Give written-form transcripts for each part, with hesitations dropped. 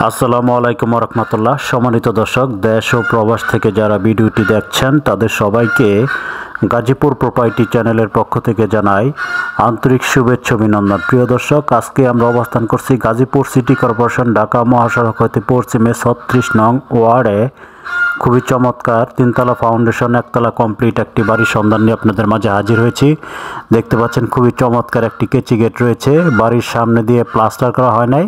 আসসালামু আলাইকুম রহমতুল্লাহ। সম্মানিত দর্শক, দেশ ও প্রবাস থেকে যারা ভিডিওটি দেখছেন তাদের সবাইকে গাজীপুর প্রপার্টি চ্যানেলের পক্ষ থেকে জানাই আন্তরিক শুভেচ্ছা অভিনন্দন। প্রিয় দর্শক, আজকে আমরা অবস্থান করছি গাজীপুর সিটি কর্পোরেশন ঢাকা মহাসড়ক হতে পশ্চিমে 36 নং ওয়ার্ডে খুবই চমৎকার তিনতলা ফাউন্ডেশন একতলা কমপ্লিট একটি বাড়ির সন্ধান নিয়ে আপনাদের মাঝে হাজির হয়েছি। দেখতে পাচ্ছেন খুবই চমৎকার একটি কেচি গেট রয়েছে, বাড়ির সামনে দিয়ে প্লাস্টার করা হয় নাই।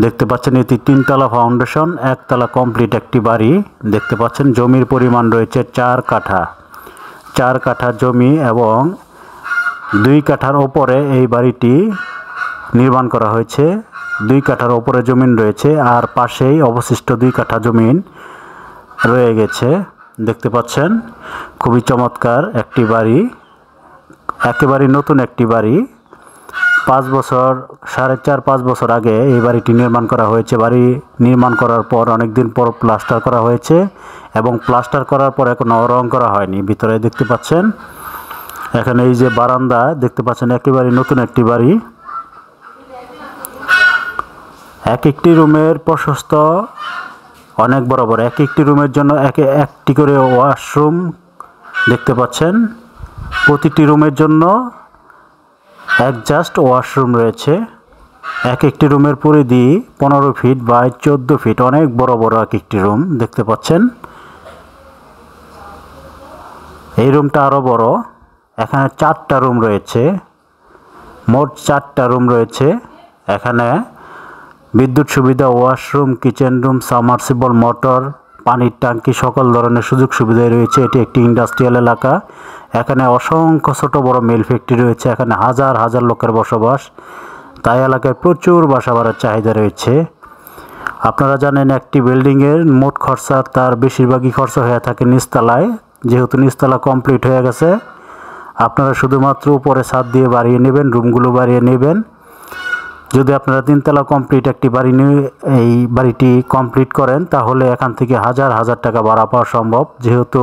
দেখতে পাচ্ছেন এটি তিনতলা ফাউন্ডেশন একতলা কমপ্লিট একটি বাড়ি। দেখতে পাচ্ছেন জমির পরিমাণ রয়েছে 4 কাঠা, 4 কাঠা জমি এবং 2 কাঠার ওপরে এই বাড়িটি নির্মাণ করা হয়েছে। 2 কাঠার ওপরে জমিন রয়েছে আর পাশেই অবশিষ্ট 2 কাঠা জমিন রয়ে গেছে। দেখতে পাচ্ছেন খুবই চমৎকার একটি বাড়ি, একেবারে নতুন একটি বাড়ি। 5 বছর 4.5-5 বছর আগে এই বাড়িটি নির্মাণ করা হয়েছে। বাড়ি নির্মাণ করার পর অনেক দিন পর প্লাস্টার করা হয়েছে এবং প্লাস্টার করার পর এখনো রং করা হয়নি। ভিতরে দেখতে পাচ্ছেন এখানে এই যে বারান্দা দেখতে পাচ্ছেন, একেবারে নতুন একটি বাড়ি। এক একটি রুমের প্রশস্ত অনেক বড় বড়, এক একটি রুমের জন্য একটি করে ওয়াশরুম দেখতে পাচ্ছেন। প্রতিটি রুমের জন্য অ্যাডজাস্ট ওয়াশরুম রয়েছে। এক একটি রুমের পরিধি 15 ফিট বাই 14 ফিট, অনেক বড় বড় এক একটি রুম দেখতে পাচ্ছেন। এই রুমটা আরও বড়, এখানে 4টা রুম রয়েছে, মোট 4টা রুম রয়েছে। এখানে বিদ্যুৎ সুবিধা, washroom, kitchen room, submersible motor, পানির ট্যাঙ্কি সকল ধরনের সুযোগ সুবিধাই রয়েছে। এটি একটি ইন্ডাস্ট্রিয়াল এলাকা। এখানে অসংখ্য ছোট বড় মিল ফ্যাক্টরি রয়েছে। এখানে হাজার হাজার লোকের বসবাস, তাই এলাকায় প্রচুর বাসা বাড়ার চাহিদা রয়েছে। আপনারা জানেন একটি বিল্ডিংয়ের মোট খরচা তার বেশিরভাগই খরচা হয়ে থাকে নিচতলায়। যেহেতু নিচতলা কমপ্লিট হয়ে গেছে, আপনারা শুধুমাত্র উপরে ছাদ দিয়ে বাড়িয়ে নেবেন, রুমগুলো বাড়িয়ে নেবেন। যদি আপনারা তিনতলা কমপ্লিট একটি বাড়ি নিয়ে এই বাড়িটি কমপ্লিট করেন তাহলে এখান থেকে হাজার হাজার টাকা ভাড়া পাওয়া সম্ভব। যেহেতু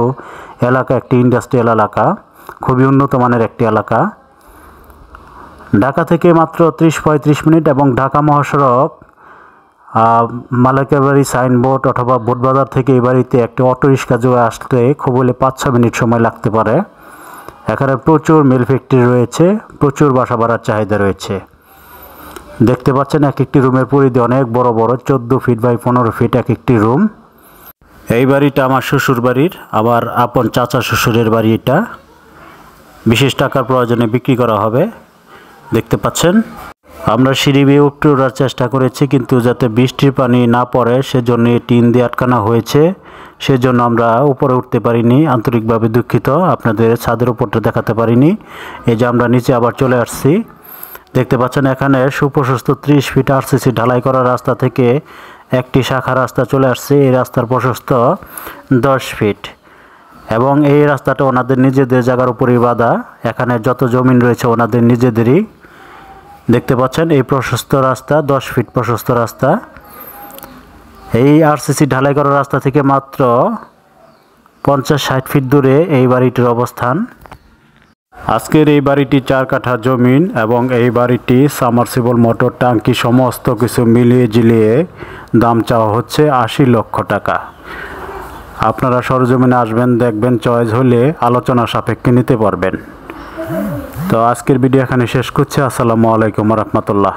এলাকা একটি ইন্ডাস্ট্রিয়াল এলাকা, খুবই উন্নত মানের একটি এলাকা। ঢাকা থেকে মাত্র 30-35 মিনিট এবং ঢাকা মহাসড়ক মালাকের বাড়ি সাইনবোর্ড অথবা বোটবাজার থেকে এই বাড়িতে একটি অটো রিক্সা যোগে আসতে খুব হলে 5-6 মিনিট সময় লাগতে পারে। এখানে প্রচুর মিল ফ্যাক্টরি রয়েছে, প্রচুর বাসা বাড়ার চাহিদা রয়েছে। দেখতে পাচ্ছেন এক একটি রুমের পরিধি অনেক বড় বড়, 14 ফিট বাই 15 ফিট এক একটি রুম। এই বাড়িটা আমার শ্বশুর বাড়ির, আবার আপন চাচা শ্বশুরের বাড়ি। এটা বিশেষ টাকার প্রয়োজনে বিক্রি করা হবে। দেখতে পাচ্ছেন আমরা সিঁড়ি বেয়ে উপরে ওঠার চেষ্টা করেছি, কিন্তু যাতে বৃষ্টির পানি না পড়ে সেজন্য টিন দিয়ে আটকানো হয়েছে, সেজন্য আমরা উপরে উঠতে পারিনি। আন্তরিকভাবে দুঃখিত, আপনাদের ছাদের উপরটা দেখাতে পারিনি। এই যে আমরা নিচে আবার চলে আসছি। দেখতে পাচ্ছেন এখানে সুপ্রশস্ত 30 ফিট আরসিসি ঢালাই করা রাস্তা থেকে একটি শাখা রাস্তা চলে আসছে। এই রাস্তার প্রশস্ত 10 ফিট এবং এই রাস্তাটা ওনাদের নিজেদের জায়গার উপরেই বাঁধা। এখানে যত জমিন রয়েছে ওনাদের নিজেদেরই। দেখতে পাচ্ছেন এই প্রশস্ত রাস্তা, 10 ফিট প্রশস্ত রাস্তা। এই আরসিসি ঢালাই করা রাস্তা থেকে মাত্র 50-60 ফিট দূরে এই বাড়িটির অবস্থান। আজকের এই বাড়িটি 4 কাঠা জমিন এবং এই বাড়িটি সাবমার্সিবল মোটর ট্যাঙ্কি সমস্ত কিছু মিলিয়ে ঝিলিয়ে দাম চাওয়া হচ্ছে 80 লক্ষ টাকা। আপনারা সরজমিনে আসবেন, দেখবেন, চয়েস হলে আলোচনা সাপেক্ষে নিতে পারবেন। তো আজকের ভিডিও এখানে শেষ করছি। আসসালামু আলাইকুম রহমতুল্লাহ।